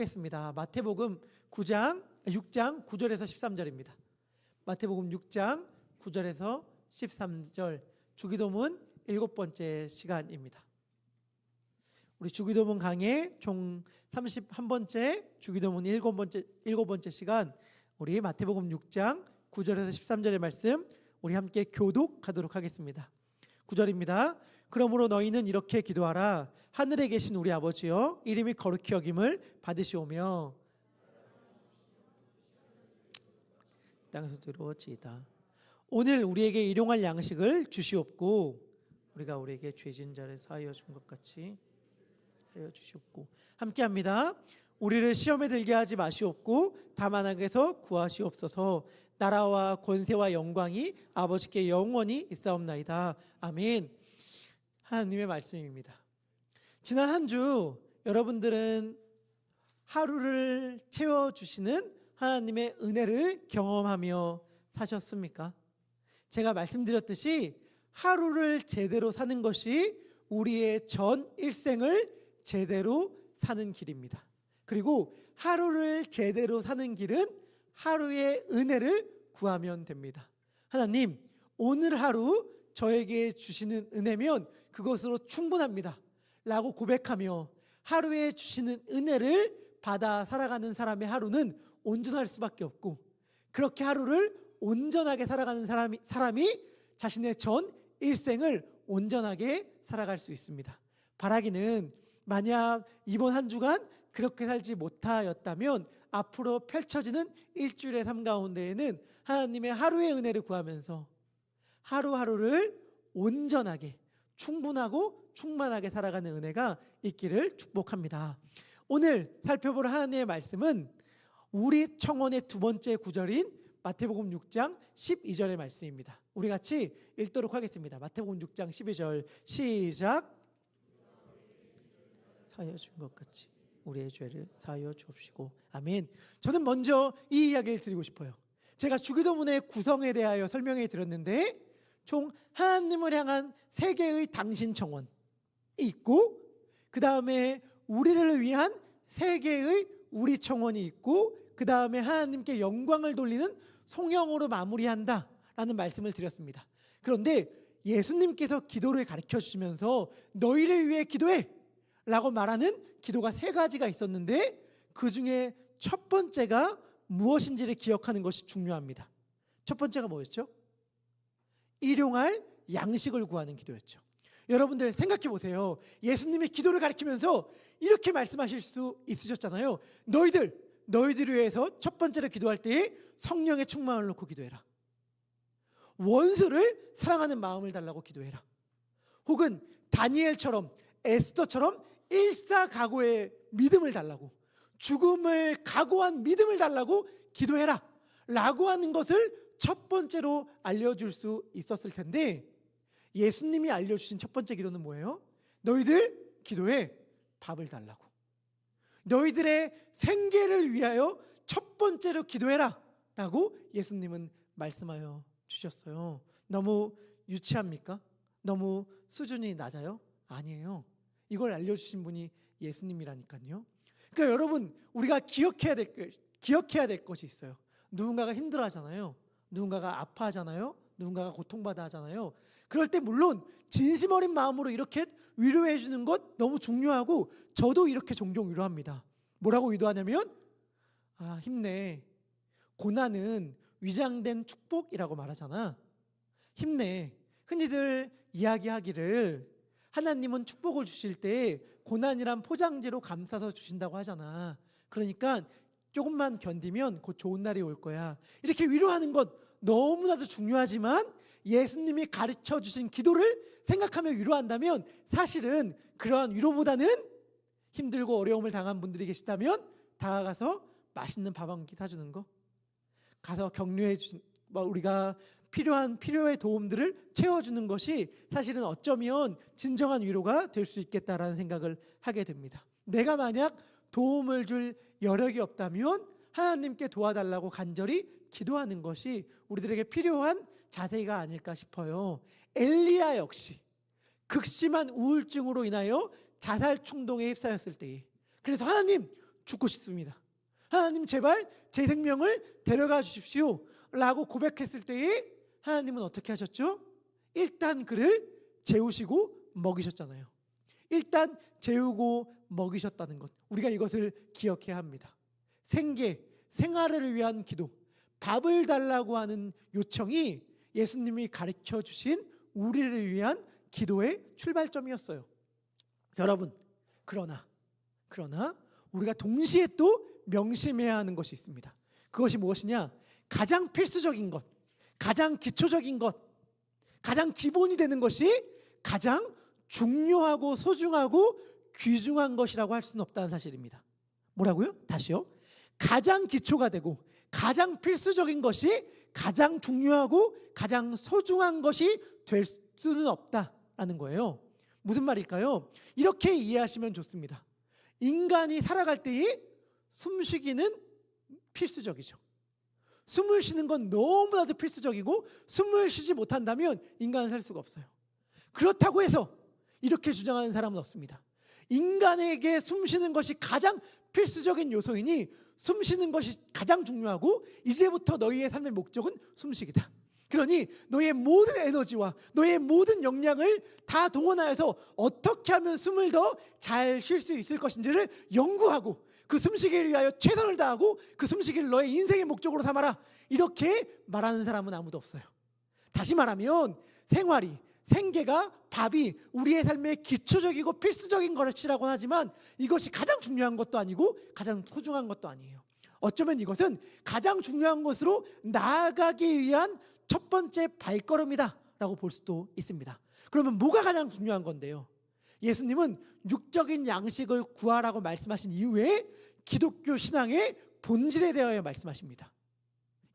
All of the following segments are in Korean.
하겠습니다. 마태복음 6장 9절에서 13절입니다. 마태복음 6장 9절에서 13절 주기도문 7번째 시간입니다. 우리 주기도문 강의 총 31번째 주기도문 7번째 시간, 우리 마태복음 6장 9절에서 13절의 말씀 우리 함께 교독하도록 하겠습니다. 9절입니다. 그러므로 너희는 이렇게 기도하라. 하늘에 계신 우리 아버지여, 이름이 거룩히 여김을 받으시오며 땅에서 이루어지이다. 오늘 우리에게 일용할 양식을 주시옵고, 우리가 우리에게 죄진 자를 사하여 준 것 같이 하여 주시옵고. 함께합니다. 우리를 시험에 들게 하지 마시옵고 다만 악에서 구하시옵소서. 나라와 권세와 영광이 아버지께 영원히 있사옵나이다. 아멘. 하나님의 말씀입니다. 지난 한 주 여러분들은 하루를 채워주시는 하나님의 은혜를 경험하며 사셨습니까? 제가 말씀드렸듯이 하루를 제대로 사는 것이 우리의 전 일생을 제대로 사는 길입니다. 그리고 하루를 제대로 사는 길은 하루의 은혜를 구하면 됩니다. 하나님, 오늘 하루 저에게 주시는 은혜면 그것으로 충분합니다 라고 고백하며 하루에 주시는 은혜를 받아 살아가는 사람의 하루는 온전할 수밖에 없고, 그렇게 하루를 온전하게 살아가는 사람이 자신의 전 일생을 온전하게 살아갈 수 있습니다. 바라기는 만약 이번 한 주간 그렇게 살지 못하였다면 앞으로 펼쳐지는 일주일의 삶 가운데에는 하나님의 하루의 은혜를 구하면서 하루하루를 온전하게 충분하고 충만하게 살아가는 은혜가 있기를 축복합니다. 오늘 살펴볼 하나님의 말씀은 우리 청원의 두 번째 구절인 마태복음 6장 12절의 말씀입니다. 우리 같이 읽도록 하겠습니다. 마태복음 6장 12절 시작. 사하여 준 것 같이 우리의 죄를 사하여 주옵시고. 아멘. 저는 먼저 이 이야기를 드리고 싶어요. 제가 주기도문의 구성에 대하여 설명해 드렸는데 총 하나님을 향한 세 개의 당신 청원이 있고, 그 다음에 우리를 위한 세 개의 우리 청원이 있고, 그 다음에 하나님께 영광을 돌리는 송영으로 마무리한다라는 말씀을 드렸습니다. 그런데 예수님께서 기도를 가르쳐 주시면서 너희를 위해 기도해 라고 말하는 기도가 세 가지가 있었는데, 그 중에 첫 번째가 무엇인지를 기억하는 것이 중요합니다. 첫 번째가 뭐였죠? 일용할 양식을 구하는 기도였죠. 여러분들 생각해 보세요. 예수님이 기도를 가르치면서 이렇게 말씀하실 수 있으셨잖아요. 너희들을 위해서 첫 번째로 기도할 때에 성령의 충만을 놓고 기도해라. 원수를 사랑하는 마음을 달라고 기도해라. 혹은 다니엘처럼, 에스더처럼 일사각오의 믿음을 달라고, 죽음을 각오한 믿음을 달라고 기도해라 라고 하는 것을 첫 번째로 알려줄 수 있었을 텐데, 예수님이 알려주신 첫 번째 기도는 뭐예요? 너희들 기도해 밥을 달라고, 너희들의 생계를 위하여 첫 번째로 기도해라 라고 예수님은 말씀하여 주셨어요. 너무 유치합니까? 너무 수준이 낮아요? 아니에요. 이걸 알려주신 분이 예수님이라니까요. 그러니까 여러분, 우리가 기억해야 될 것이 있어요. 누군가가 힘들어하잖아요. 누군가가 아파하잖아요. 누군가가 고통받아 하잖아요. 그럴 때 물론 진심 어린 마음으로 이렇게 위로해 주는 것 너무 중요하고, 저도 이렇게 종종 위로합니다. 뭐라고 위로하냐면, 힘내. 고난은 위장된 축복이라고 말하잖아. 힘내. 흔히들 이야기하기를 하나님은 축복을 주실 때 고난이란 포장지로 감싸서 주신다고 하잖아. 그러니까 조금만 견디면 곧 좋은 날이 올 거야. 이렇게 위로하는 것 너무나도 중요하지만, 예수님이 가르쳐 주신 기도를 생각하며 위로한다면 사실은 그러한 위로보다는 힘들고 어려움을 당한 분들이 계시다면 다가가서 맛있는 밥 한 끼 사주는 거, 가서 격려해 주신, 우리가 필요의 도움들을 채워주는 것이 사실은 어쩌면 진정한 위로가 될 수 있겠다라는 생각을 하게 됩니다. 내가 만약 도움을 줄 여력이 없다면 하나님께 도와달라고 간절히 기도하는 것이 우리들에게 필요한 자세가 아닐까 싶어요. 엘리야 역시 극심한 우울증으로 인하여 자살 충동에 휩싸였을 때에, 그래서 하나님 죽고 싶습니다. 하나님 제발 제 생명을 데려가 주십시오 라고 고백했을 때에 하나님은 어떻게 하셨죠? 일단 그를 재우시고 먹이셨잖아요. 일단 재우고 먹이셨다는 것, 우리가 이것을 기억해야 합니다. 생계, 생활을 위한 기도, 밥을 달라고 하는 요청이 예수님이 가르쳐 주신 우리를 위한 기도의 출발점이었어요. 여러분, 그러나 우리가 동시에 또 명심해야 하는 것이 있습니다. 그것이 무엇이냐? 가장 필수적인 것, 가장 기초적인 것, 가장 기본이 되는 것이 가장 중요하고 소중하고 귀중한 것이라고 할 수는 없다는 사실입니다. 뭐라고요? 다시요. 가장 기초가 되고 가장 필수적인 것이 가장 중요하고 가장 소중한 것이 될 수는 없다라는 거예요. 무슨 말일까요? 이렇게 이해하시면 좋습니다. 인간이 살아갈 때에 숨쉬기는 필수적이죠. 숨을 쉬는 건 너무나도 필수적이고 숨을 쉬지 못한다면 인간은 살 수가 없어요. 그렇다고 해서 이렇게 주장하는 사람은 없습니다. 인간에게 숨 쉬는 것이 가장 필수적인 요소이니 숨 쉬는 것이 가장 중요하고 이제부터 너희의 삶의 목적은 숨쉬기다. 그러니 너의 모든 에너지와 너의 모든 역량을 다 동원하여서 어떻게 하면 숨을 더 잘 쉴 수 있을 것인지를 연구하고 그 숨쉬기를 위하여 최선을 다하고 그 숨쉬기를 너의 인생의 목적으로 삼아라. 이렇게 말하는 사람은 아무도 없어요. 다시 말하면 생활이, 생계가, 밥이 우리의 삶의 기초적이고 필수적인 것이라고 하지만 이것이 가장 중요한 것도 아니고 가장 소중한 것도 아니에요. 어쩌면 이것은 가장 중요한 것으로 나아가기 위한 첫 번째 발걸음이다라고 볼 수도 있습니다. 그러면 뭐가 가장 중요한 건데요? 예수님은 육적인 양식을 구하라고 말씀하신 이후에 기독교 신앙의 본질에 대하여 말씀하십니다.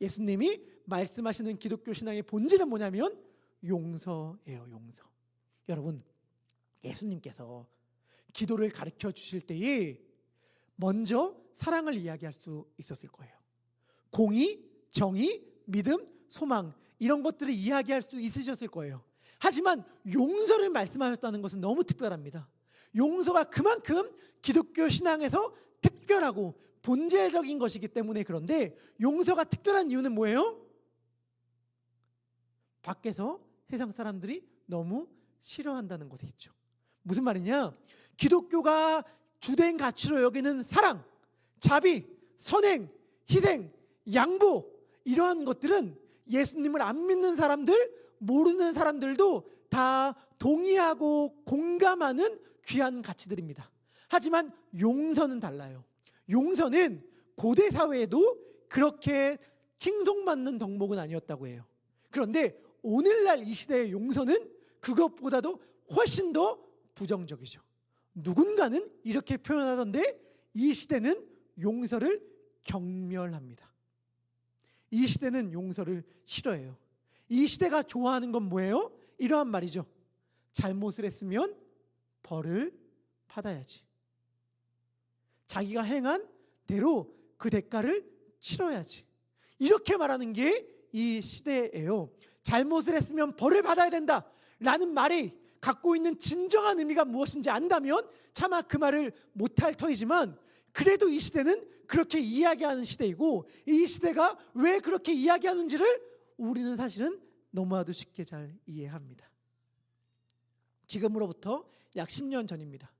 예수님이 말씀하시는 기독교 신앙의 본질은 뭐냐면 용서예요. 용서. 여러분, 예수님께서 기도를 가르쳐 주실 때에 먼저 사랑을 이야기할 수 있었을 거예요. 공의, 정의, 믿음, 소망 이런 것들을 이야기할 수 있으셨을 거예요. 하지만 용서를 말씀하셨다는 것은 너무 특별합니다. 용서가 그만큼 기독교 신앙에서 특별하고 본질적인 것이기 때문에 그런데 용서가 특별한 이유는 뭐예요? 밖에서 세상 사람들이 너무 싫어한다는 것에 있죠. 무슨 말이냐? 기독교가 주된 가치로 여기는 사랑, 자비, 선행, 희생, 양보 이러한 것들은 예수님을 안 믿는 사람들, 모르는 사람들도 다 동의하고 공감하는 귀한 가치들입니다. 하지만 용서는 달라요. 용서는 고대 사회에도 그렇게 칭송받는 덕목은 아니었다고 해요. 그런데 오늘날 이 시대의 용서는 그것보다도 훨씬 더 부정적이죠. 누군가는 이렇게 표현하던데 이 시대는 용서를 경멸합니다. 이 시대는 용서를 싫어해요. 이 시대가 좋아하는 건 뭐예요? 이러한 말이죠. 잘못을 했으면 벌을 받아야지. 자기가 행한 대로 그 대가를 치러야지. 이렇게 말하는 게 이 시대예요. 잘못을 했으면 벌을 받아야 된다 라는 말이 갖고 있는 진정한 의미가 무엇인지 안다면 차마 그 말을 못할 터이지만 그래도 이 시대는 그렇게 이야기하는 시대이고 이 시대가 왜 그렇게 이야기하는지를 우리는 사실은 너무나도 쉽게 잘 이해합니다. 지금으로부터 약 10년 전입니다.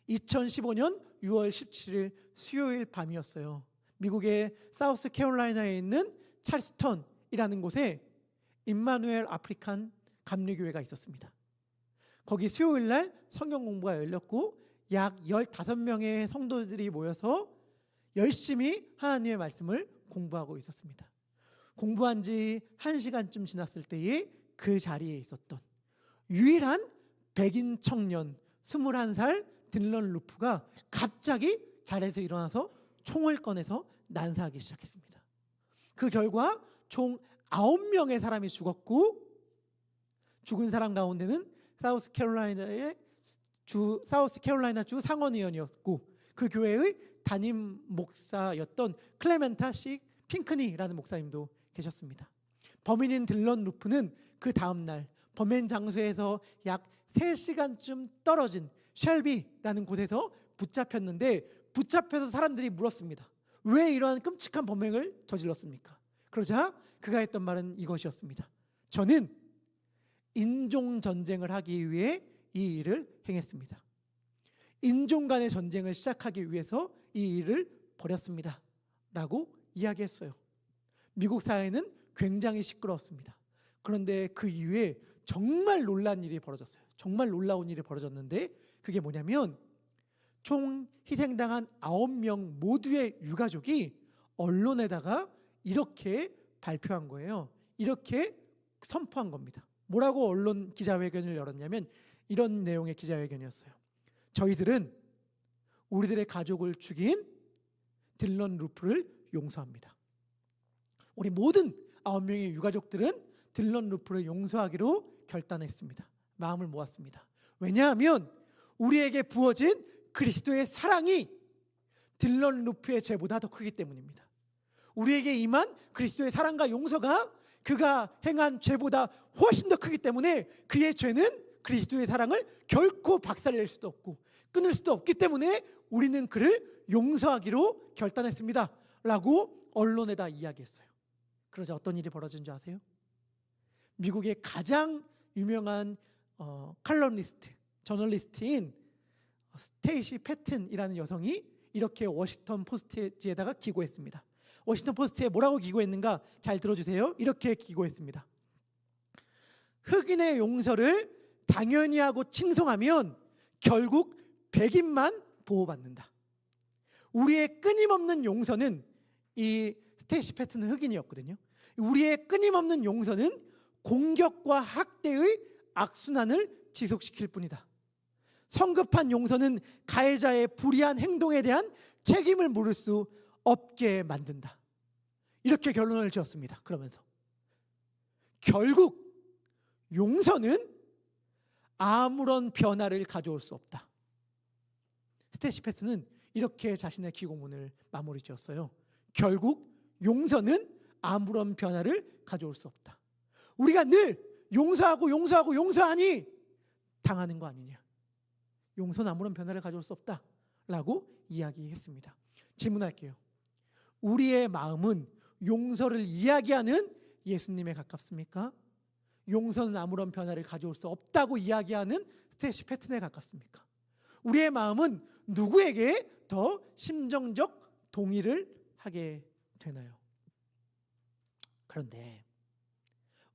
2015년 6월 17일 수요일 밤이었어요. 미국의 사우스캐롤라이나에 있는 찰스턴이라는 곳에 임마누엘 아프리칸 감리교회가 있었습니다. 거기 수요일 날 성경 공부가 열렸고 약 15명의 성도들이 모여서 열심히 하나님의 말씀을 공부하고 있었습니다. 공부한 지 1시간쯤 지났을 때에 그 자리에 있었던 유일한 백인 청년 21살 딜런 루프가 갑자기 자리에서 일어나서 총을 꺼내서 난사하기 시작했습니다. 그 결과 총 9명의 사람이 죽었고 죽은 사람 가운데는 사우스캐롤라이나 주 상원의원이었고 그 교회의 담임 목사였던 클레멘타 씨 핑크니라는 목사님도 계셨습니다. 범인인 딜런 루프는 그 다음 날 범행 장소에서 약 3시간쯤 떨어진 쉘비라는 곳에서 붙잡혔는데 붙잡혀서 사람들이 물었습니다. 왜 이러한 끔찍한 범행을 저질렀습니까? 그러자 그가 했던 말은 이것이었습니다. 저는 인종 전쟁을 하기 위해 이 일을 행했습니다. 인종 간의 전쟁을 시작하기 위해서 이 일을 벌였습니다. 라고 이야기했어요. 미국 사회는 굉장히 시끄러웠습니다. 그런데 그 이후에 정말 놀라운 일이 벌어졌어요. 정말 놀라운 일이 벌어졌는데 그게 뭐냐면 총 희생당한 9명 모두의 유가족이 언론에다가 이렇게 발표한 거예요. 이렇게 선포한 겁니다. 뭐라고 언론 기자회견을 열었냐면 이런 내용의 기자회견이었어요. 저희들은 우리들의 가족을 죽인 딜런 루프를 용서합니다. 우리 모든 9명의 유가족들은 딜런 루프를 용서하기로 결단했습니다. 마음을 모았습니다. 왜냐하면 우리에게 부어진 그리스도의 사랑이 딜런 루프의 죄보다 더 크기 때문입니다. 우리에게 임한 그리스도의 사랑과 용서가 그가 행한 죄보다 훨씬 더 크기 때문에 그의 죄는 그리스도의 사랑을 결코 박살낼 수도 없고 끊을 수도 없기 때문에 우리는 그를 용서하기로 결단했습니다. 라고 언론에다 이야기했어요. 그러자 어떤 일이 벌어진 줄 아세요? 미국의 가장 유명한 칼럼니스트, 저널리스트인 스테이시 패튼이라는 여성이 이렇게 워싱턴 포스트지에다가 기고했습니다. 워싱턴 포스트에 뭐라고 기고했는가? 잘 들어주세요. 이렇게 기고했습니다. 흑인의 용서를 당연히 하고 칭송하면 결국 백인만 보호받는다. 우리의 끊임없는 용서는, 이 스테이시 패튼은 흑인이었거든요. 우리의 끊임없는 용서는 공격과 학대의 악순환을 지속시킬 뿐이다. 성급한 용서는 가해자의 불의한 행동에 대한 책임을 물을 수 없게 만든다. 이렇게 결론을 지었습니다. 그러면서 결국 용서는 아무런 변화를 가져올 수 없다. 스테이시 패튼은 이렇게 자신의 기고문을 마무리 지었어요. 결국 용서는 아무런 변화를 가져올 수 없다. 우리가 늘 용서하니 당하는 거 아니냐. 용서는 아무런 변화를 가져올 수 없다라고 이야기했습니다. 질문할게요. 우리의 마음은 용서를 이야기하는 예수님에 가깝습니까? 용서는 아무런 변화를 가져올 수 없다고 이야기하는 스테이시 패튼에 가깝습니까? 우리의 마음은 누구에게 더 심정적 동의를 하게 되나요? 그런데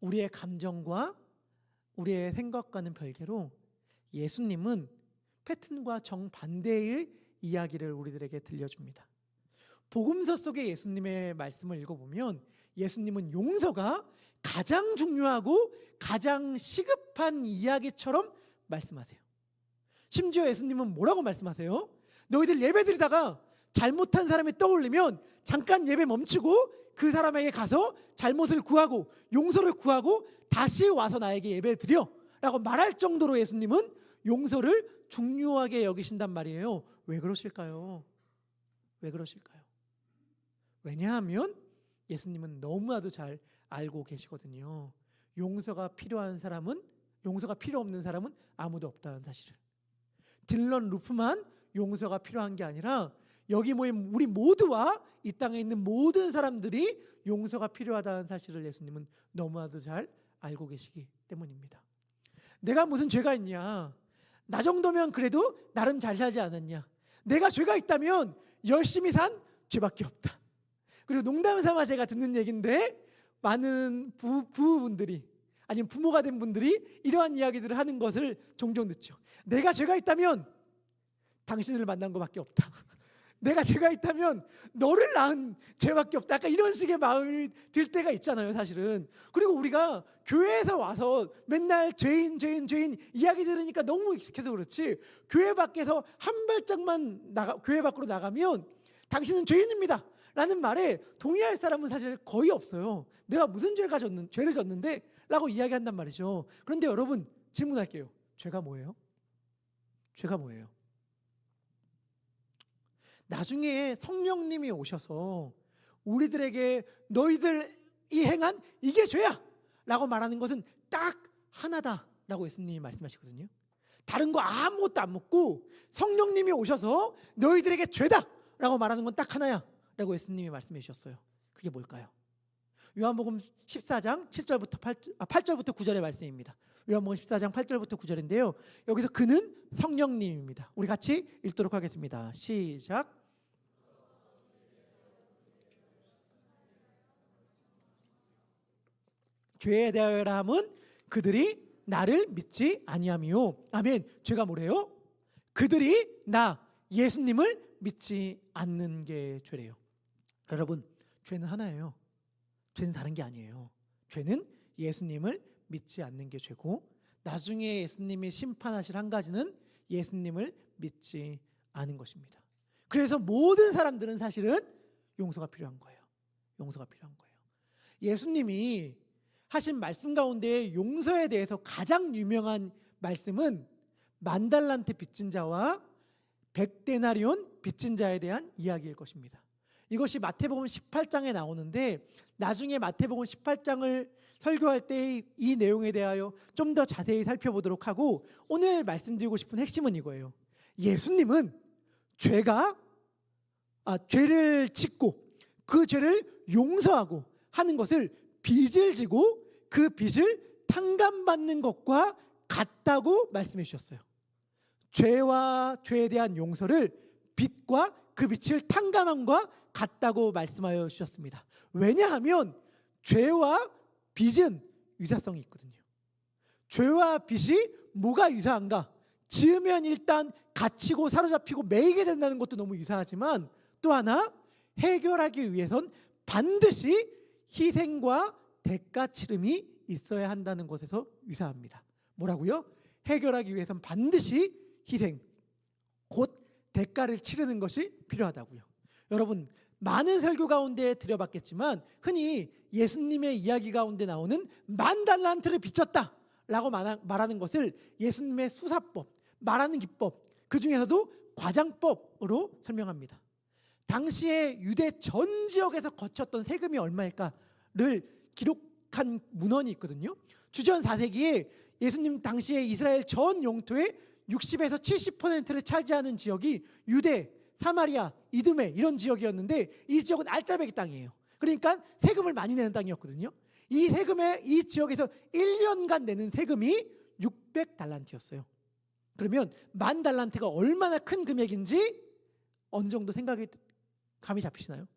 우리의 감정과 우리의 생각과는 별개로 예수님은 패튼과 정반대의 이야기를 우리들에게 들려줍니다. 복음서 속의 예수님의 말씀을 읽어보면 예수님은 용서가 가장 중요하고 가장 시급한 이야기처럼 말씀하세요. 심지어 예수님은 뭐라고 말씀하세요? 너희들 예배드리다가 잘못한 사람이 떠올리면 잠깐 예배 멈추고 그 사람에게 가서 잘못을 구하고 용서를 구하고 다시 와서 나에게 예배드려 라고 말할 정도로 예수님은 용서를 중요하게 여기신단 말이에요. 왜 그러실까요? 왜 그러실까요? 왜냐하면 예수님은 너무나도 잘 알고 계시거든요. 용서가 필요 없는 사람은 아무도 없다는 사실을. 딜런 루프만 용서가 필요한 게 아니라 여기 모인 우리 모두와 이 땅에 있는 모든 사람들이 용서가 필요하다는 사실을 예수님은 너무나도 잘 알고 계시기 때문입니다. 내가 무슨 죄가 있냐? 나 정도면 그래도 나름 잘 살지 않았냐? 내가 죄가 있다면 열심히 산 죄밖에 없다. 그리고 농담 삼아 제가 듣는 얘기인데 많은 부부분들이 아니면 부모가 된 분들이 이러한 이야기들을 하는 것을 종종 듣죠. 내가 죄가 있다면 당신을 만난 것밖에 없다. 내가 죄가 있다면 너를 낳은 죄밖에 없다. 약간 이런 식의 마음이 들 때가 있잖아요, 사실은. 그리고 우리가 교회에서 와서 맨날 죄인 이야기 들으니까 너무 익숙해서 그렇지, 교회 밖에서 한 발짝만 교회 밖으로 나가면 당신은 죄인입니다 라는 말에 동의할 사람은 사실 거의 없어요. 내가 무슨 죄를 졌는데 라고 이야기한단 말이죠. 그런데 여러분, 질문할게요. 죄가 뭐예요? 죄가 뭐예요? 나중에 성령님이 오셔서 우리들에게 너희들이 행한 이게 죄야 라고 말하는 것은 딱 하나다 라고 예수님이 말씀하시거든요. 다른 거 아무것도 안 묻고 성령님이 오셔서 너희들에게 죄다 라고 말하는 건 딱 하나야 라고 예수님이 말씀해 주셨어요. 그게 뭘까요? 요한복음 14장 8절부터 9절의 말씀입니다. 요한복음 14장 8절부터 9절인데요. 여기서 그는 성령님입니다. 우리 같이 읽도록 하겠습니다. 시작. 죄에 대하여라 함은 그들이 나를 믿지 아니함이요. 아멘. 죄가 뭐래요? 그들이 나 예수님을 믿지 않는 게 죄래요. 여러분, 죄는 하나예요. 죄는 다른 게 아니에요. 죄는 예수님을 믿지 않는 게 죄고, 나중에 예수님이 심판하실 한 가지는 예수님을 믿지 않은 것입니다. 그래서 모든 사람들은 사실은 용서가 필요한 거예요. 용서가 필요한 거예요. 예수님이 하신 말씀 가운데 용서에 대해서 가장 유명한 말씀은 만달란트 빚진 자와 100데나리온 빚진 자에 대한 이야기일 것입니다. 이것이 마태복음 18장에 나오는데, 나중에 마태복음 18장을 설교할 때 이 내용에 대하여 좀 더 자세히 살펴보도록 하고, 오늘 말씀드리고 싶은 핵심은 이거예요. 예수님은 죄를 짓고 그 죄를 용서하고 하는 것을 빚을 지고 그 빚을 탕감받는 것과 같다고 말씀해 주셨어요. 죄와 죄에 대한 용서를 빚과 그 빚을 탕감함과 같다고 말씀하여 주셨습니다. 왜냐하면 죄와 빚은 유사성이 있거든요. 죄와 빚이 뭐가 유사한가? 지으면 일단 갇히고 사로잡히고 매이게 된다는 것도 너무 유사하지만, 또 하나 해결하기 위해선 반드시 희생과 대가 치름이 있어야 한다는 것에서 유사합니다. 뭐라고요? 해결하기 위해선 반드시 희생, 곧 대가를 치르는 것이 필요하다고요. 여러분, 많은 설교 가운데 드려봤겠지만 흔히 예수님의 이야기 가운데 나오는 10,000달란트를 빚졌다라고 말하는 것을 예수님의 수사법, 말하는 기법, 그 중에서도 과장법으로 설명합니다. 당시에 유대 전 지역에서 거쳤던 세금이 얼마일까를 기록한 문헌이 있거든요. 주전 4세기에 예수님 당시에 이스라엘 전 영토의 60에서 70%를 차지하는 지역이 유대, 사마리아, 이두메 이런 지역이었는데, 이 지역은 알짜배기 땅이에요. 그러니까 세금을 많이 내는 땅이었거든요. 이 지역에서 1년간 내는 세금이 600달란트였어요. 그러면 10,000달란트가 얼마나 큰 금액인지 어느 정도 생각이 감이 잡히시나요?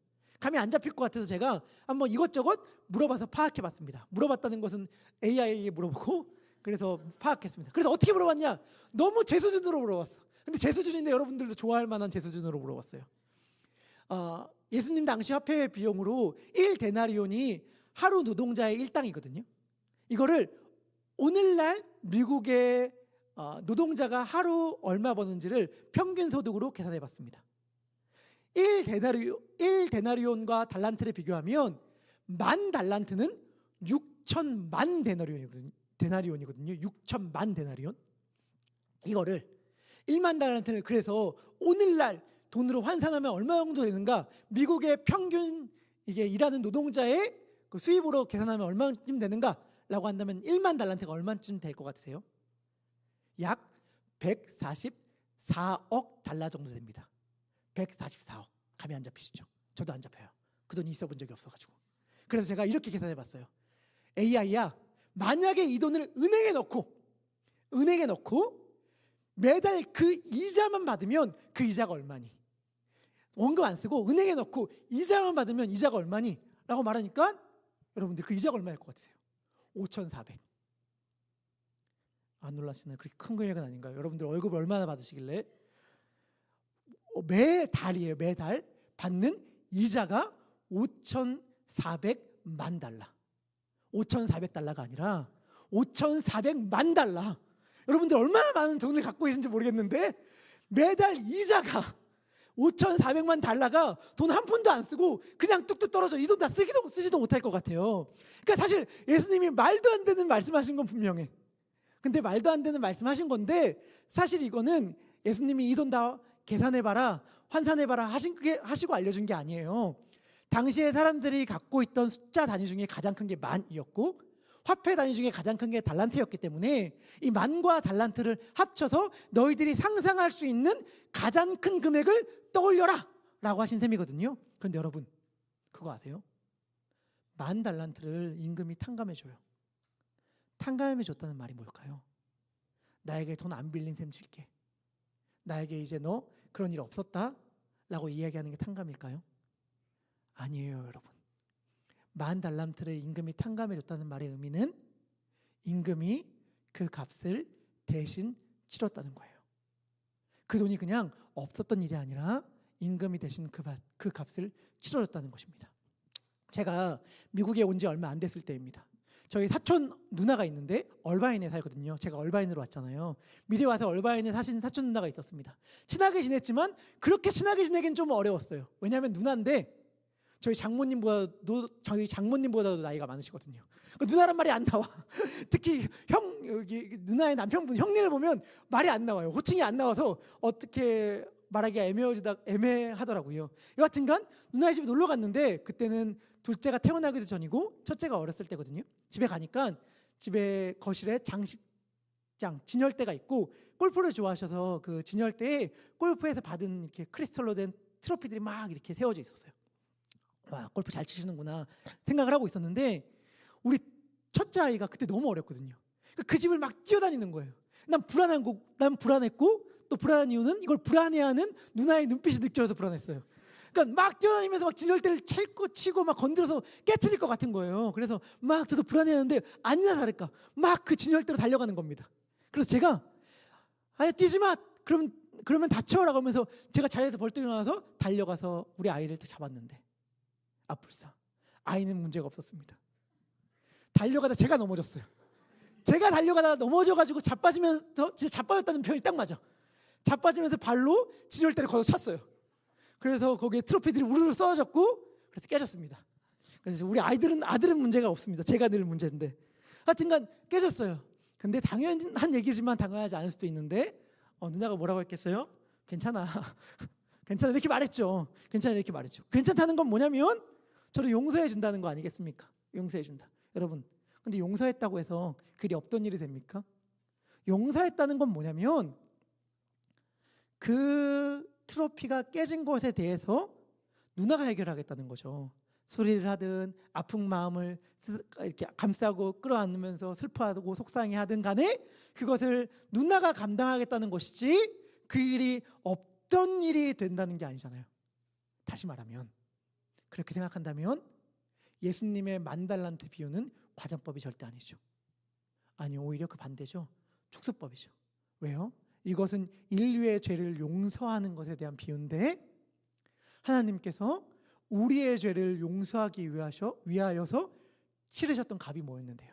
감이 안 잡힐 것 같아서 제가 한번 이것저것 물어봐서 파악해봤습니다. 물어봤다는 것은 AI에게 물어보고 그래서 파악했습니다. 그래서 어떻게 물어봤냐? 너무 제 수준으로 물어봤어. 근데 제 수준인데 여러분들도 좋아할 만한 제 수준으로 물어봤어요. 예수님 당시 화폐 비용으로 1데나리온이 하루 노동자의 일당이거든요. 이거를 오늘날 미국의 노동자가 하루 얼마 버는지를 평균 소득으로 계산해 봤습니다. 1데나리온과 달란트를 비교하면 10,000달란트는 6천만 데나리온이거든요. 6천만 데나리온. 이거를 10,000달란트를 그래서 오늘날 돈으로 환산하면 얼마 정도 되는가? 미국의 평균 이게 일하는 노동자의 그 수입으로 계산하면 얼마쯤 되는가라고 한다면 10,000달란트가 얼마쯤 될 것 같으세요? 약 144억 달러 정도 됩니다. 144억. 감이 안 잡히시죠? 저도 안 잡혀요. 그 돈이 있어 본 적이 없어가지고. 그래서 제가 이렇게 계산해 봤어요. AI야, 만약에 이 돈을 은행에 넣고 매달 그 이자만 받으면 그 이자가 얼마니? 원금 안 쓰고 은행에 넣고 이자만 받으면 이자가 얼마니? 라고 말하니까 여러분들 그 이자가 얼마일 것 같으세요? 5,400. 안 놀라시나요? 그렇게 큰 금액은 아닌가요? 여러분들 월급을 얼마나 받으시길래? 매달이에요. 매달 받는 이자가 5,400만 달러. 5,400달러가 아니라 5,400만 달러. 여러분들 얼마나 많은 돈을 갖고 계신지 모르겠는데 매달 이자가 5,400만 달러가 돈 한 푼도 안 쓰고 그냥 뚝뚝 떨어져. 이 돈 다 쓰지도 못할 것 같아요. 그러니까 사실 예수님이 말도 안 되는 말씀하신 건 분명해. 근데 말도 안 되는 말씀하신 건데 사실 이거는 예수님이 이 돈 다 계산해봐라, 환산해봐라 하시고 알려준 게 아니에요. 당시에 사람들이 갖고 있던 숫자 단위 중에 가장 큰 게 만이었고, 화폐 단위 중에 가장 큰 게 달란트였기 때문에 이 만과 달란트를 합쳐서 너희들이 상상할 수 있는 가장 큰 금액을 떠올려라 라고 하신 셈이거든요. 그런데 여러분 그거 아세요? 10,000달란트를 임금이 탕감해줘요. 탕감해줬다는 말이 뭘까요? 나에게 돈 안 빌린 셈 칠게. 나에게 이제 너 그런 일 없었다 라고 이야기하는 게 탕감일까요? 아니에요, 여러분. 10,000달란트를 임금이 탕감해줬다는 말의 의미는 임금이 그 값을 대신 치렀다는 거예요. 그 돈이 그냥 없었던 일이 아니라 임금이 대신 그 값을 치러줬다는 것입니다. 제가 미국에 온 지 얼마 안 됐을 때입니다. 저희 사촌 누나가 있는데 얼바인에 살거든요. 제가 얼바인으로 왔잖아요. 미리 와서 얼바인에 사신 사촌 누나가 있었습니다. 친하게 지냈지만 그렇게 친하게 지내긴 좀 어려웠어요. 왜냐하면 누나인데 저희 장모님보다도 나이가 많으시거든요. 누나란 말이 안 나와. 특히 여기 누나의 남편분 형님을 보면 말이 안 나와요. 호칭이 안 나와서 어떻게 말하기가 애매하더라고요. 여하튼간 누나의 집에 놀러 갔는데 그때는 둘째가 태어나기도 전이고 첫째가 어렸을 때거든요. 집에 가니까 집에 거실에 장식장 진열대가 있고 골프를 좋아하셔서 그 진열대에 골프에서 받은 이렇게 크리스탈로 된 트로피들이 막 이렇게 세워져 있었어요. 와, 골프 잘 치시는구나 생각을 하고 있었는데 우리 첫째 아이가 그때 너무 어렸거든요. 그 집을 막 뛰어다니는 거예요. 난 불안했고 또 불안한 이유는 이걸 불안해하는 누나의 눈빛이 느껴져서 불안했어요. 그러니까 막 뛰어다니면서 막 진열대를 치고 막 건드려서 깨트릴 것 같은 거예요. 그래서 막 저도 불안해하는데 아니나 다를까 막 그 진열대로 달려가는 겁니다. 그래서 제가 아니 뛰지 마. 그러면 다쳐라고 하면서 제가 자리에서 벌떡 일어나서 달려가서 우리 아이를 잡았는데 불사 아이는 문제가 없었습니다. 달려가다 제가 넘어졌어요. 제가 달려가다가 넘어져가지고 자빠지면서 진짜 자빠졌다는 표현이 딱 맞아. 자빠지면서 발로 진열대를 걷어찼어요. 그래서 거기에 트로피들이 우르르 쏟아졌고 그래서 깨졌습니다. 그래서 우리 아들은 문제가 없습니다. 제가 늘 문제인데 하여튼간 깨졌어요. 근데 당연한 얘기지만 당연하지 않을 수도 있는데 누나가 뭐라고 했겠어요? 괜찮아. 괜찮아 이렇게 말했죠. 괜찮아 이렇게 말했죠. 괜찮다는 건 뭐냐면 저를 용서해 준다는 거 아니겠습니까? 용서해 준다. 여러분 근데 용서했다고 해서 그리 없던 일이 됩니까? 용서했다는 건 뭐냐면 그 트로피가 깨진 것에 대해서 누나가 해결하겠다는 거죠. 수리를 하든 아픈 마음을 이렇게 감싸고 끌어안으면서 슬퍼하고 속상해하든 간에 그것을 누나가 감당하겠다는 것이지 그 일이 없던 일이 된다는 게 아니잖아요. 다시 말하면 그렇게 생각한다면 예수님의 10,000달란트 비유는 과정법이 절대 아니죠. 아니 오히려 그 반대죠. 축소법이죠. 왜요? 이것은 인류의 죄를 용서하는 것에 대한 비유인데 하나님께서 우리의 죄를 용서하기 위하여서 치르셨던 값이 뭐였는데요?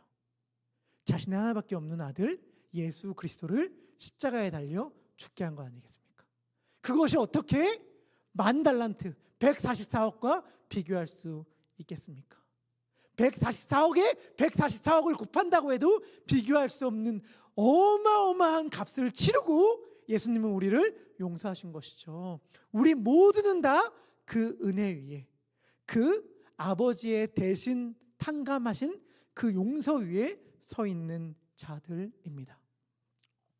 자신의 하나밖에 없는 아들 예수 그리스도를 십자가에 달려 죽게 한 거 아니겠습니까? 그것이 어떻게 10,000달란트 144억과 비교할 수 있겠습니까? 144억을 곱한다고 해도 비교할 수 없는 어마어마한 값을 치르고 예수님은 우리를 용서하신 것이죠. 우리 모두는 다 그 은혜 위에 그 아버지의 대신 탕감하신 그 용서 위에 서 있는 자들입니다.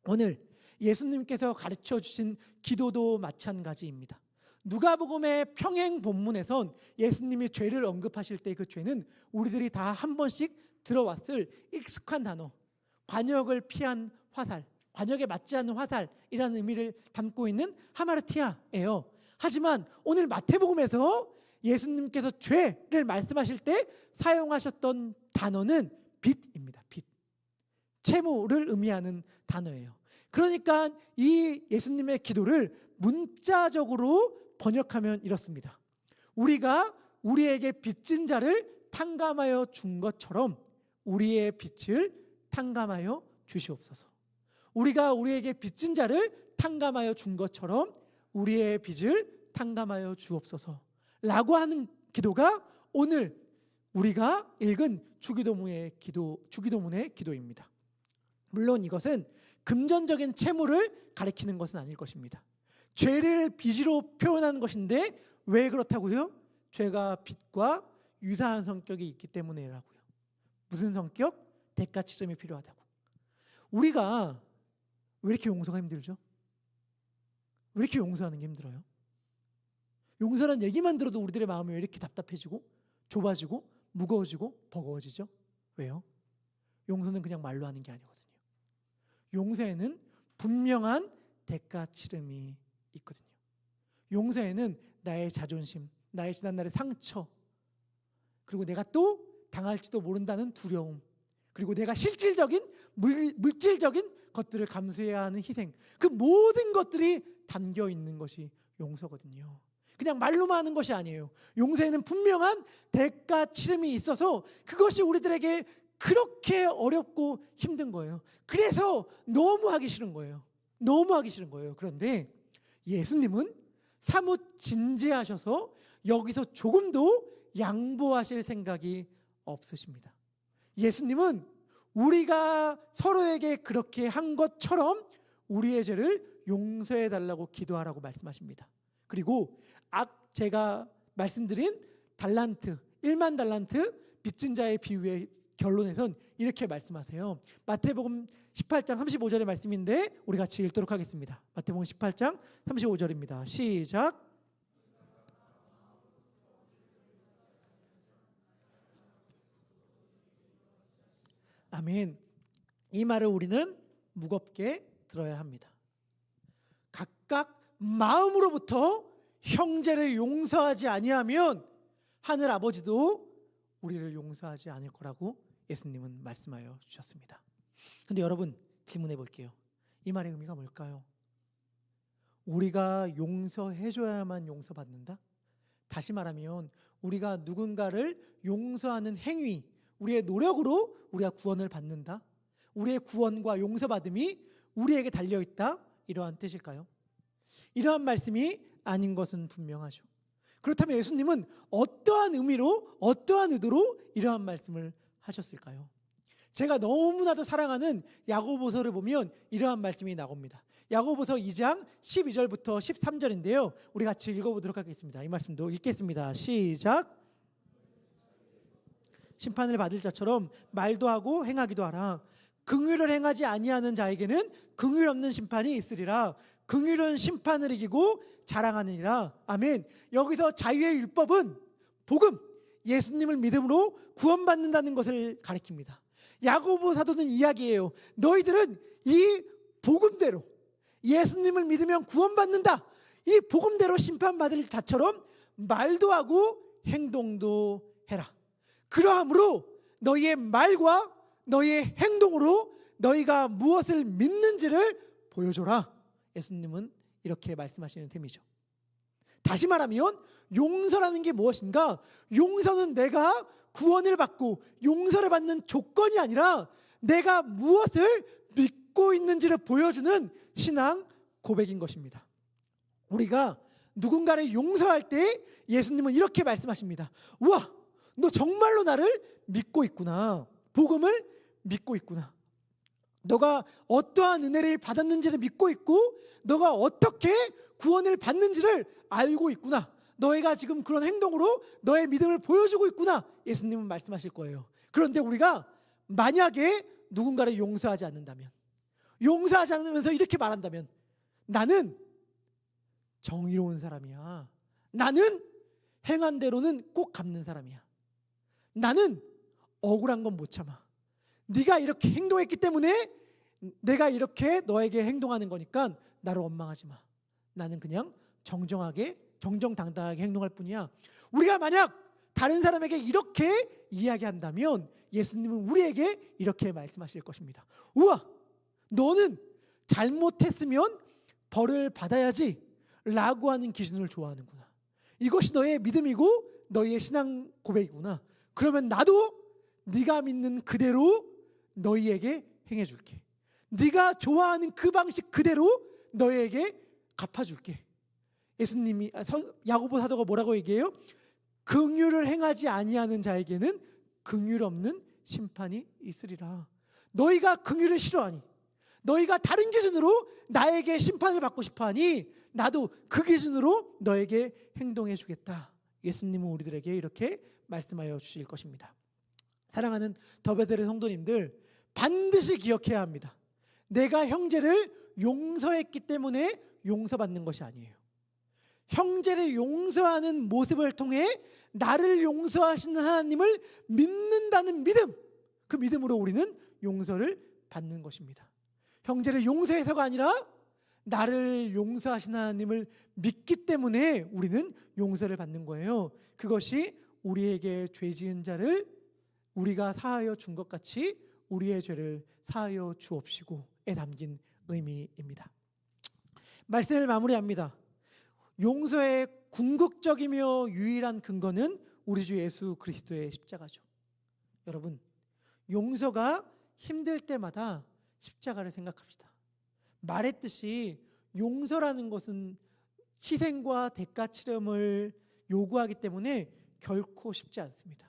오늘 예수님께서 가르쳐 주신 기도도 마찬가지입니다. 누가복음의 평행 본문에선 예수님이 죄를 언급하실 때 그 죄는 우리들이 다 한 번씩 들어왔을 익숙한 단어, 관역을 피한 화살, 관역에 맞지 않는 화살이라는 의미를 담고 있는 하마르티아예요. 하지만 오늘 마태복음에서 예수님께서 죄를 말씀하실 때 사용하셨던 단어는 빚입니다. 빚. 채무를 의미하는 단어예요. 그러니까 이 예수님의 기도를 문자적으로 번역하면 이렇습니다. 우리가 우리에게 빚진 자를 탕감하여 준 것처럼 우리의 빚을 탕감하여 주시옵소서. 우리가 우리에게 빚진 자를 탕감하여 준 것처럼 우리의 빚을 탕감하여 주옵소서 라고 하는 기도가 오늘 우리가 읽은 주기도문의 기도입니다. 물론 이것은 금전적인 채무를 가리키는 것은 아닐 것입니다. 죄를 빚으로 표현하는 것인데 왜 그렇다고요? 죄가 빚과 유사한 성격이 있기 때문이라고요. 무슨 성격? 대가 치름이 필요하다고. 우리가 왜 이렇게 용서가 힘들죠? 왜 이렇게 용서하는 게 힘들어요? 용서란 얘기만 들어도 우리들의 마음이 왜 이렇게 답답해지고 좁아지고 무거워지고 버거워지죠? 왜요? 용서는 그냥 말로 하는 게 아니거든요. 용서에는 분명한 대가 치름이 있거든요. 용서에는 나의 자존심, 나의 지난날의 상처, 그리고 내가 또 당할지도 모른다는 두려움, 그리고 내가 실질적인 물질적인 것들을 감수해야 하는 희생, 그 모든 것들이 담겨 있는 것이 용서거든요. 그냥 말로만 하는 것이 아니에요. 용서에는 분명한 대가 치름이 있어서 그것이 우리들에게 그렇게 어렵고 힘든 거예요. 그래서 너무 하기 싫은 거예요. 너무 하기 싫은 거예요. 그런데 예수님은 사뭇 진지하셔서 여기서 조금도 양보하실 생각이 없으십니다. 예수님은 우리가 서로에게 그렇게 한 것처럼 우리의 죄를 용서해 달라고 기도하라고 말씀하십니다. 그리고 제가 말씀드린 달란트, 1만 달란트 빚진 자의 비유의 결론에선 이렇게 말씀하세요. 마태복음 18장 35절의 말씀인데 우리 같이 읽도록 하겠습니다. 마태복음 18장 35절입니다. 시작. 아멘. 이 말을 우리는 무겁게 들어야 합니다. 각각 마음으로부터 형제를 용서하지 아니하면 하늘 아버지도 우리를 용서하지 않을 거라고 예수님은 말씀하여 주셨습니다. 근데 여러분, 질문해 볼게요. 이 말의 의미가 뭘까요? 우리가 용서해 줘야만 용서받는다? 다시 말하면 우리가 누군가를 용서하는 행위, 우리의 노력으로 우리가 구원을 받는다? 우리의 구원과 용서받음이 우리에게 달려있다? 이러한 뜻일까요? 이러한 말씀이 아닌 것은 분명하죠. 그렇다면 예수님은 어떠한 의미로, 어떠한 의도로 이러한 말씀을 하셨을까요? 제가 너무나도 사랑하는 야고보서를 보면 이러한 말씀이 나옵니다. 야고보서 2장 12절부터 13절인데요. 우리 같이 읽어보도록 하겠습니다. 이 말씀도 읽겠습니다. 시작. 심판을 받을 자처럼 말도 하고 행하기도 하라. 긍휼을 행하지 아니하는 자에게는 긍휼 없는 심판이 있으리라. 긍휼은 심판을 이기고 자랑하느니라. 아멘. 여기서 자유의 율법은 복음, 예수님을 믿음으로 구원받는다는 것을 가리킵니다. 야고보 사도는 이야기해요. 너희들은 이 복음대로 예수님을 믿으면 구원받는다. 이 복음대로 심판받을 자처럼 말도 하고 행동도 해라. 그러함으로 너희의 말과 너희의 행동으로 너희가 무엇을 믿는지를 보여줘라. 예수님은 이렇게 말씀하시는 셈이죠. 다시 말하면 용서라는 게 무엇인가? 용서는 내가 구원을 받고 용서를 받는 조건이 아니라 내가 무엇을 믿고 있는지를 보여주는 신앙 고백인 것입니다. 우리가 누군가를 용서할 때 예수님은 이렇게 말씀하십니다. 우와, 너 정말로 나를 믿고 있구나. 복음을 믿고 있구나. 너가 어떠한 은혜를 받았는지를 믿고 있고 너가 어떻게 구원을 받는지를 알고 있구나. 너희가 지금 그런 행동으로 너의 믿음을 보여주고 있구나. 예수님은 말씀하실 거예요. 그런데 우리가 만약에 누군가를 용서하지 않는다면, 용서하지 않으면서 이렇게 말한다면, 나는 정의로운 사람이야. 나는 행한 대로는 꼭 갚는 사람이야. 나는 억울한 건 못 참아. 네가 이렇게 행동했기 때문에 내가 이렇게 너에게 행동하는 거니까 나를 원망하지 마. 나는 그냥 정정하게 정정당당하게 행동할 뿐이야. 우리가 만약 다른 사람에게 이렇게 이야기한다면 예수님은 우리에게 이렇게 말씀하실 것입니다. 우와, 너는 잘못했으면 벌을 받아야지 라고 하는 기준을 좋아하는구나. 이것이 너의 믿음이고 너희의 신앙 고백이구나. 그러면 나도 네가 믿는 그대로 너희에게 행해줄게. 네가 좋아하는 그 방식 그대로 너희에게 갚아줄게. 예수님이 야고보 사도가 뭐라고 얘기해요? 긍휼을 행하지 아니하는 자에게는 긍휼 없는 심판이 있으리라. 너희가 긍휼을 싫어하니, 너희가 다른 기준으로 나에게 심판을 받고 싶어하니 나도 그 기준으로 너에게 행동해 주겠다. 예수님은 우리들에게 이렇게 말씀하여 주실 것입니다. 사랑하는 더베델의 성도님들, 반드시 기억해야 합니다. 내가 형제를 용서했기 때문에 용서받는 것이 아니에요. 형제를 용서하는 모습을 통해 나를 용서하시는 하나님을 믿는다는 믿음, 그 믿음으로 우리는 용서를 받는 것입니다. 형제를 용서해서가 아니라 나를 용서하시는 하나님을 믿기 때문에 우리는 용서를 받는 거예요. 그것이 우리에게 죄 지은 자를 우리가 사하여 준 것 같이 우리의 죄를 사하여 주옵시고에 담긴 의미입니다. 말씀을 마무리합니다. 용서의 궁극적이며 유일한 근거는 우리 주 예수 그리스도의 십자가죠. 여러분, 용서가 힘들 때마다 십자가를 생각합시다. 말했듯이 용서라는 것은 희생과 대가 치름을 요구하기 때문에 결코 쉽지 않습니다.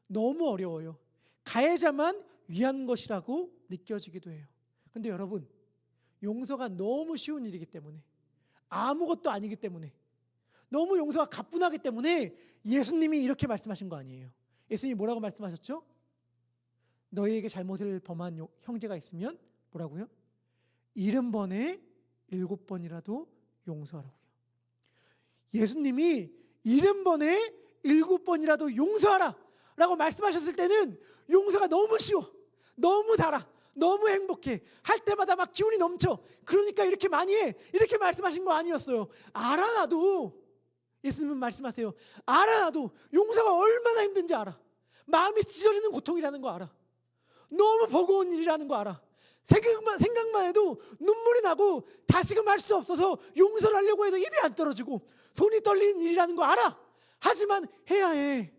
너무 어려워요. 가해자만 위한 것이라고 느껴지기도 해요. 그런데 여러분, 용서가 너무 쉬운 일이기 때문에, 아무것도 아니기 때문에, 너무 용서가 가뿐하기 때문에 예수님이 이렇게 말씀하신 거 아니에요. 예수님이 뭐라고 말씀하셨죠? 너희에게 잘못을 범한 형제가 있으면 뭐라고요? 70번에 7번이라도 용서하라고요. 예수님이 70번에 7번이라도 용서하라 라고 말씀하셨을 때는 용서가 너무 쉬워, 너무 달아, 너무 행복해, 할 때마다 막 기운이 넘쳐, 그러니까 이렇게 많이 해, 이렇게 말씀하신 거 아니었어요. 알아 나도, 예수님은 말씀하세요. 알아 나도 용서가 얼마나 힘든지 알아. 마음이 찢어지는 고통이라는 거 알아. 너무 버거운 일이라는 거 알아. 생각만 해도 눈물이 나고 다시금 할 수 없어서 용서를 하려고 해도 입이 안 떨어지고 손이 떨리는 일이라는 거 알아. 하지만 해야 해.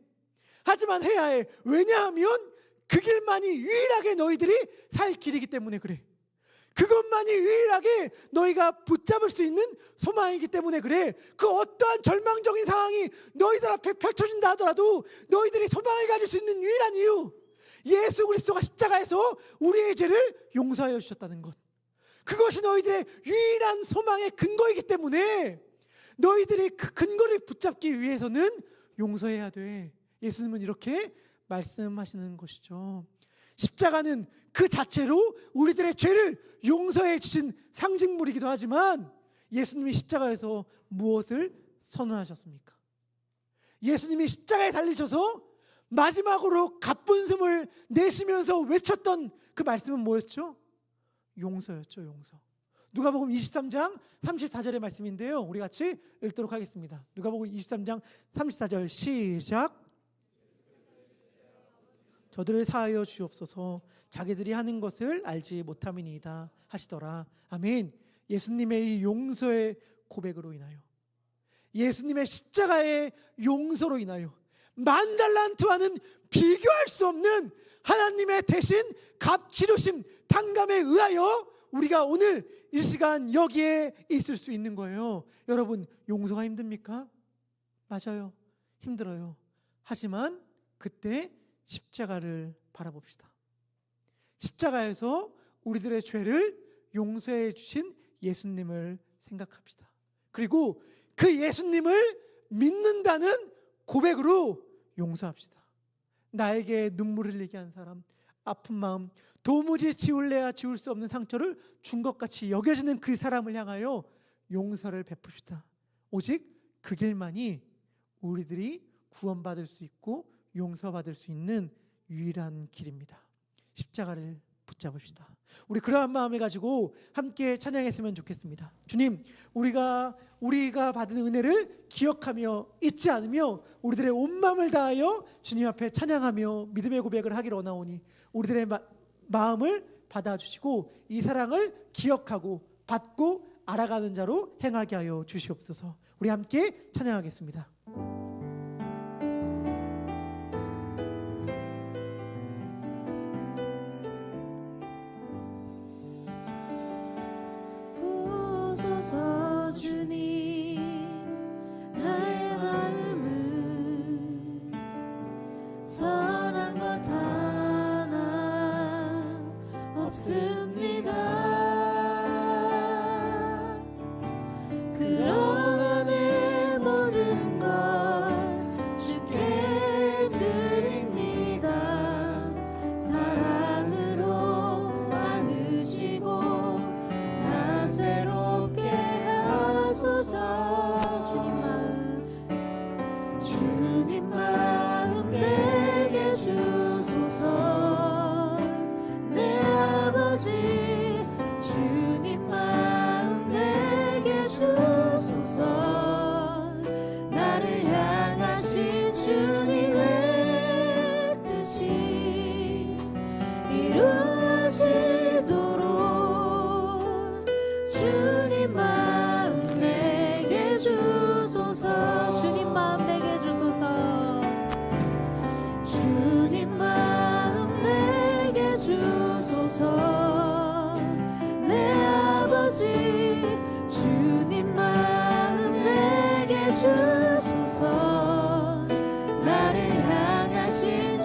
왜냐하면 그 길만이 유일하게 너희들이 살 길이기 때문에 그래. 그것만이 유일하게 너희가 붙잡을 수 있는 소망이기 때문에 그래. 그 어떠한 절망적인 상황이 너희들 앞에 펼쳐진다 하더라도 너희들이 소망을 가질 수 있는 유일한 이유, 예수 그리스도가 십자가에서 우리의 죄를 용서하여 주셨다는 것, 그것이 너희들의 유일한 소망의 근거이기 때문에 너희들이 그 근거를 붙잡기 위해서는 용서해야 돼. 예수님은 이렇게 말씀하시는 것이죠. 십자가는 그 자체로 우리들의 죄를 용서해 주신 상징물이기도 하지만 예수님이 십자가에서 무엇을 선언하셨습니까? 예수님이 십자가에 달리셔서 마지막으로 가쁜 숨을 내쉬면서 외쳤던 그 말씀은 뭐였죠? 용서였죠. 용서. 누가복음 23장 34절의 말씀인데요, 우리 같이 읽도록 하겠습니다. 누가복음 23장 34절 시작. 저들을 사하여 주옵소서, 자기들이 하는 것을 알지 못함이니이다 하시더라. 아멘. 예수님의 이 용서의 고백으로 인하여, 예수님의 십자가의 용서로 인하여 만 달란트와는 비교할 수 없는 하나님의 대신 값치르심 탕감에 의하여 우리가 오늘 이 시간 여기에 있을 수 있는 거예요. 여러분, 용서가 힘듭니까? 맞아요. 힘들어요. 하지만 그때 십자가를 바라봅시다. 십자가에서 우리들의 죄를 용서해 주신 예수님을 생각합시다. 그리고 그 예수님을 믿는다는 고백으로 용서합시다. 나에게 눈물을 흘리게 한 사람, 아픈 마음, 도무지 지울래야 지울 수 없는 상처를 준 것 같이 여겨지는 그 사람을 향하여 용서를 베풉시다. 오직 그 길만이 우리들이 구원받을 수 있고 용서받을 수 있는 유일한 길입니다. 십자가를 붙잡읍시다. 우리 그러한 마음을 가지고 함께 찬양했으면 좋겠습니다. 주님, 우리가 받은 은혜를 기억하며 잊지 않으며 우리들의 온 마음을 다하여 주님 앞에 찬양하며 믿음의 고백을 하기를 원하오니 우리들의 마음을 받아주시고 이 사랑을 기억하고 받고 알아가는 자로 행하게 하여 주시옵소서. 우리 함께 찬양하겠습니다. 그러나 내 모든 것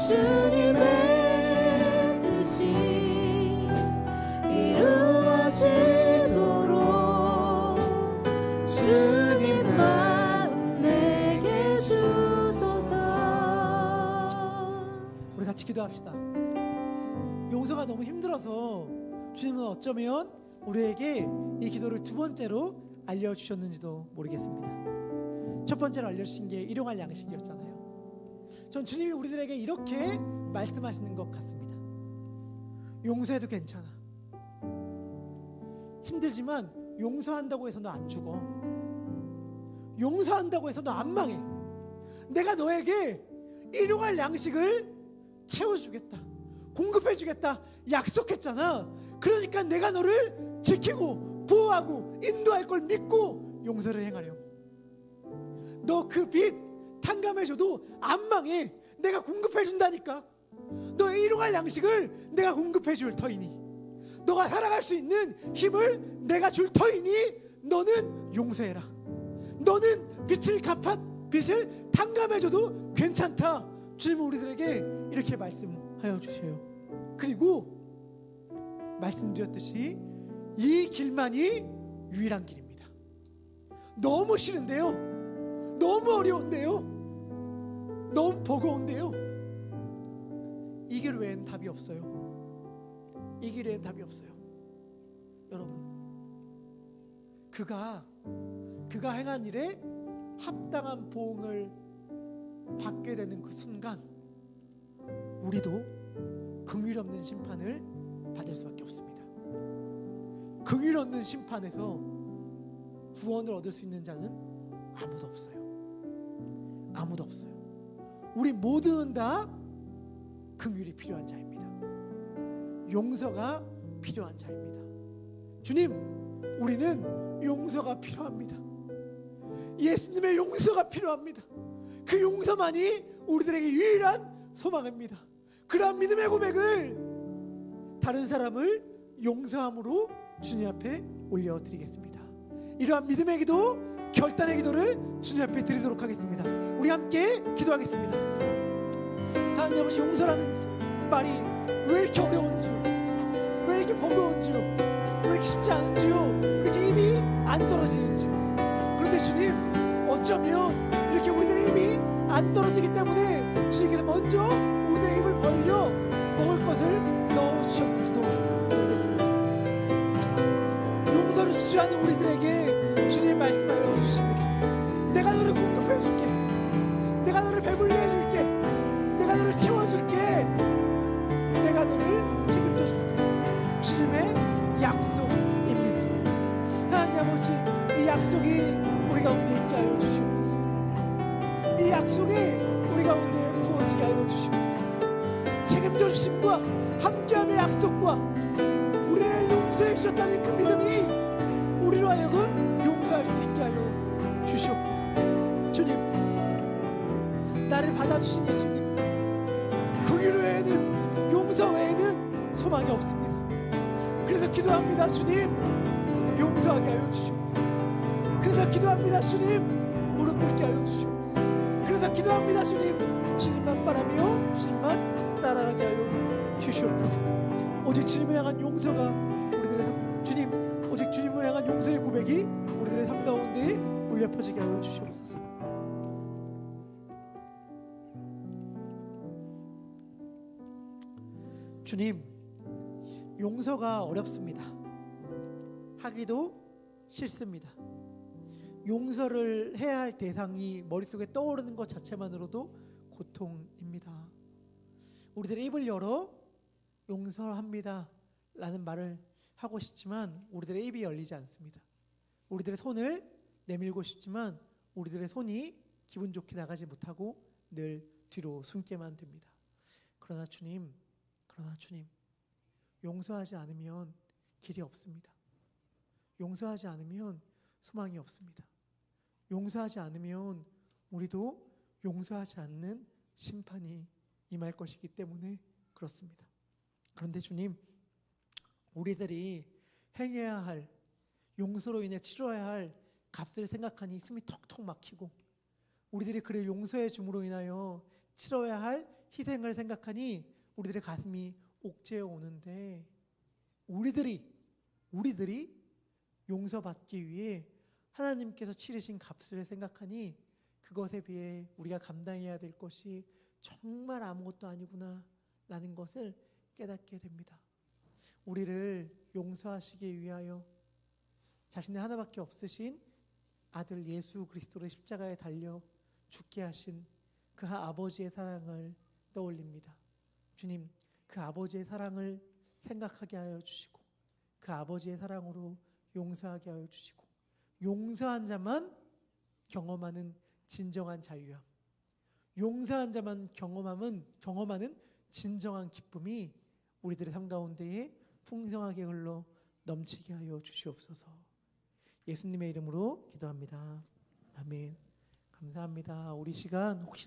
주님의 뜻이 이루어지도록 주님 마음 내게 주소서. 우리 같이 기도합시다. 용서가 너무 힘들어서 주님은 어쩌면 우리에게 이 기도를 두 번째로 알려주셨는지도 모르겠습니다. 첫 번째로 알려주신 게 일용할 양식이었잖아요. 전 주님이 우리들에게 이렇게 말씀하시는 것 같습니다. 용서해도 괜찮아. 힘들지만 용서한다고 해서 너 안 죽어. 용서한다고 해서 너 안 망해. 내가 너에게 일용할 양식을 채워주겠다, 공급해주겠다 약속했잖아. 그러니까 내가 너를 지키고 보호하고 인도할 걸 믿고 용서를 행하렴. 너 그 빚 탕감해줘도 안 망해. 내가 공급해준다니까. 너의 일용할 양식을 내가 공급해줄 터이니, 너가 살아갈 수 있는 힘을 내가 줄 터이니 너는 용서해라. 너는 빚을 탕감해줘도 괜찮다. 주님은 우리들에게 이렇게 말씀하여 주세요. 그리고 말씀드렸듯이 이 길만이 유일한 길입니다. 너무 싫은데요, 너무 어려운데요, 너무 버거운데요, 이 길 외엔 답이 없어요. 이 길 외엔 답이 없어요. 여러분, 그가 행한 일에 합당한 보응을 받게 되는 그 순간 우리도 긍휼 없는 심판을 받을 수밖에 없습니다. 긍휼 없는 심판에서 구원을 얻을 수 있는 자는 아무도 없어요. 아무도 없어요. 우리 모두는 다 긍휼이 필요한 자입니다. 용서가 필요한 자입니다. 주님, 우리는 용서가 필요합니다. 예수님의 용서가 필요합니다. 그 용서만이 우리들에게 유일한 소망입니다. 그러한 믿음의 고백을 다른 사람을 용서함으로 주님 앞에 올려드리겠습니다. 이러한 믿음의 기도, 결단의 기도를 주님 앞에 드리도록 하겠습니다. 우리 함께 기도하겠습니다. 하나님 아버지, 용서라는 말이 왜 이렇게 어려운지요, 왜 이렇게 버거운지요, 왜 이렇게 쉽지 않은지요, 왜 이렇게 입이 안 떨어지는지요. 그런데 주님, 어쩌면 이렇게 우리들의 입이 안 떨어지기 때문에 주님께서 먼저 우리들의 입을 벌려 먹을 것을 넣어주셨는지도 모르겠습니다. 용서를 주지 않은 우리들에게 주님이 말씀하여 주십니다. 내가 너를 공급해줄게, 내가 너를 배불리 해줄게, 내가 너를 채워줄게, 내가 너를 책임져줄게. 주님의 약속입니다. 하나님 아버지, 이 약속이 우리 가운데 있게 하여 주시옵소서. 이 약속이 우리 가운데 부어지게 하여 주시옵소서. 책임져 주심과 함께함의 약속과 우리를 용서해 주셨다는 그 믿음이 우리로 하여금 용서할 수 있게 하여 주시옵소서. 주님, 나를 받아주신 예수님, 긍휼 외에는, 용서 외에는 소망이 없습니다. 그래서 기도합니다. 주님, 용서하게 하여 주시옵소서. 그래서 기도합니다. 주님, 무릎 꿇게 하여 주시옵소서. 그래서 기도합니다. 주님, 주님만 바라며 주님만 따라가게 하여 주시옵소서. 오직 주님을 향한 용서가 우리들의 주님, 오직 주님을 향한 용서의 고백이 우리들의 삶 가운데 울려 퍼지게 하여 주시옵소서. 주님, 용서가 어렵습니다. 하기도 싫습니다. 용서를 해야 할 대상이 머릿속에 떠오르는 것 자체만으로도 고통입니다. 우리들의 입을 열어 용서합니다 라는 말을 하고 싶지만 우리들의 입이 열리지 않습니다. 우리들의 손을 내밀고 싶지만 우리들의 손이 기분 좋게 나가지 못하고 늘 뒤로 숨게만 됩니다. 그러나 주님, 용서하지 않으면 길이 없습니다. 용서하지 않으면 소망이 없습니다. 용서하지 않으면 우리도 용서하지 않는 심판이 임할 것이기 때문에 그렇습니다. 그런데 주님, 우리들이 행해야 할, 용서로 인해 치러야 할 값을 생각하니 숨이 턱턱 막히고, 우리들이 그를 용서해 줌으로 인하여 치러야 할 희생을 생각하니 우리들의 가슴이 옥죄어 오는데 우리들이 용서받기 위해 하나님께서 치르신 값을 생각하니 그것에 비해 우리가 감당해야 될 것이 정말 아무것도 아니구나 라는 것을 깨닫게 됩니다. 우리를 용서하시기 위하여 자신의 하나밖에 없으신 아들 예수 그리스도를 십자가에 달려 죽게 하신 그 아버지의 사랑을 떠올립니다. 주님, 그 아버지의 사랑을 생각하게 하여 주시고 그 아버지의 사랑으로 용서하게 하여 주시고 용서한 자만 경험하는 진정한 자유함, 용서한 자만 경험하는 진정한 기쁨이 우리들의 삶 가운데에 풍성하게 흘러 넘치게 하여 주시옵소서. 예수님의 이름으로 기도합니다. 아멘. 감사합니다. 우리 시간 혹시